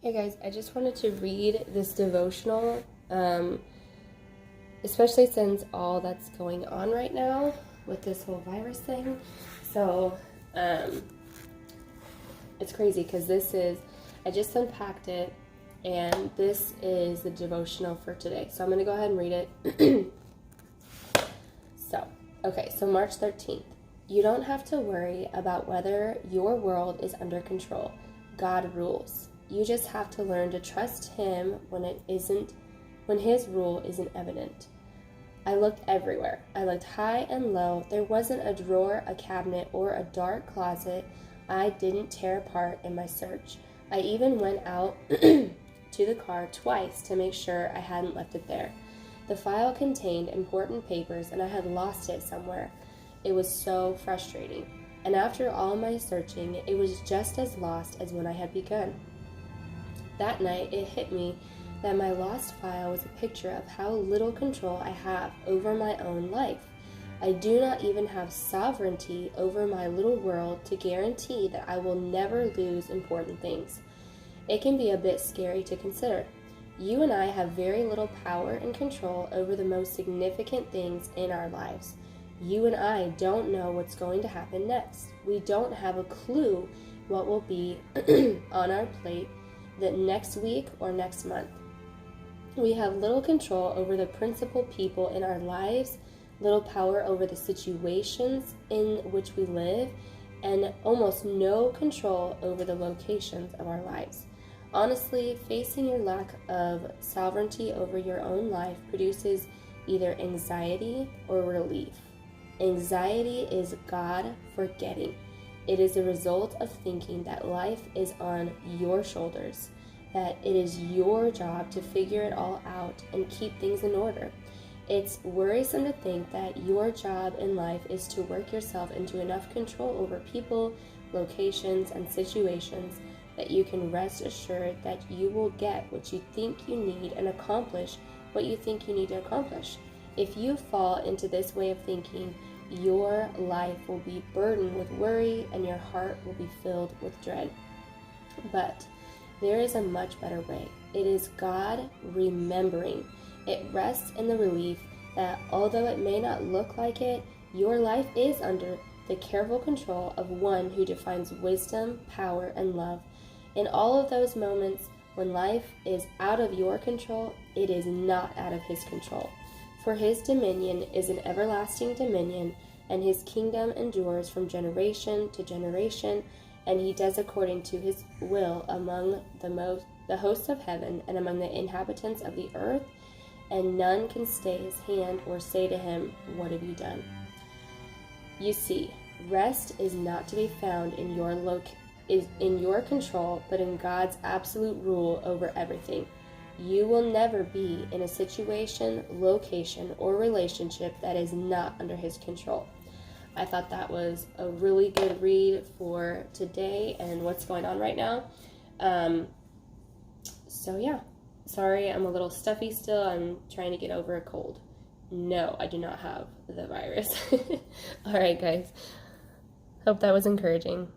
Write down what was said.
Hey guys, I just wanted to read this devotional, especially since all that's going on right now with this whole virus thing. So, it's crazy because I just unpacked it, and this is the devotional for today. So I'm going to go ahead and read it. So March 13th. You don't have to worry about whether your world is under control. God rules. You just have to learn to trust Him when His rule isn't evident. I looked everywhere. I looked high and low. There wasn't a drawer, a cabinet, or a dark closet I didn't tear apart in my search. I even went out to the car twice to make sure I hadn't left it there. The file contained important papers, and I had lost it somewhere. It was so frustrating. And after all my searching, it was just as lost as when I had begun. That night, it hit me that my lost file was a picture of how little control I have over my own life. I do not even have sovereignty over my little world to guarantee that I will never lose important things. It can be a bit scary to consider. You and I have very little power and control over the most significant things in our lives. You and I don't know what's going to happen next. We don't have a clue what will be on our plate the next week or next month. We have little control over the principal people in our lives, little power over the situations in which we live, and almost no control over the locations of our lives. Honestly, facing your lack of sovereignty over your own life produces either anxiety or relief. Anxiety is God forgetting. It is a result of thinking that life is on your shoulders, that it is your job to figure it all out and keep things in order. It's worrisome to think that your job in life is to work yourself into enough control over people, locations, and situations that you can rest assured that you will get what you think you need and accomplish what you think you need to accomplish. If you fall into this way of thinking, your life will be burdened with worry and your heart will be filled with dread. But there is a much better way. It is God remembering. It rests in the relief that although it may not look like it, your life is under the careful control of one who defines wisdom, power, and love. In all of those moments when life is out of your control, it is not out of His control. For His dominion is an everlasting dominion, and His kingdom endures from generation to generation, and He does according to His will among the hosts of heaven and among the inhabitants of the earth, and none can stay His hand or say to Him, "What have you done?" You see, rest is not to be found in your control, but in God's absolute rule over everything. You will never be in a situation, location, or relationship that is not under His control. I thought that was a really good read for today and what's going on right now. Sorry, I'm a little stuffy still. I'm trying to get over a cold. No, I do not have the virus. All right, guys. Hope that was encouraging.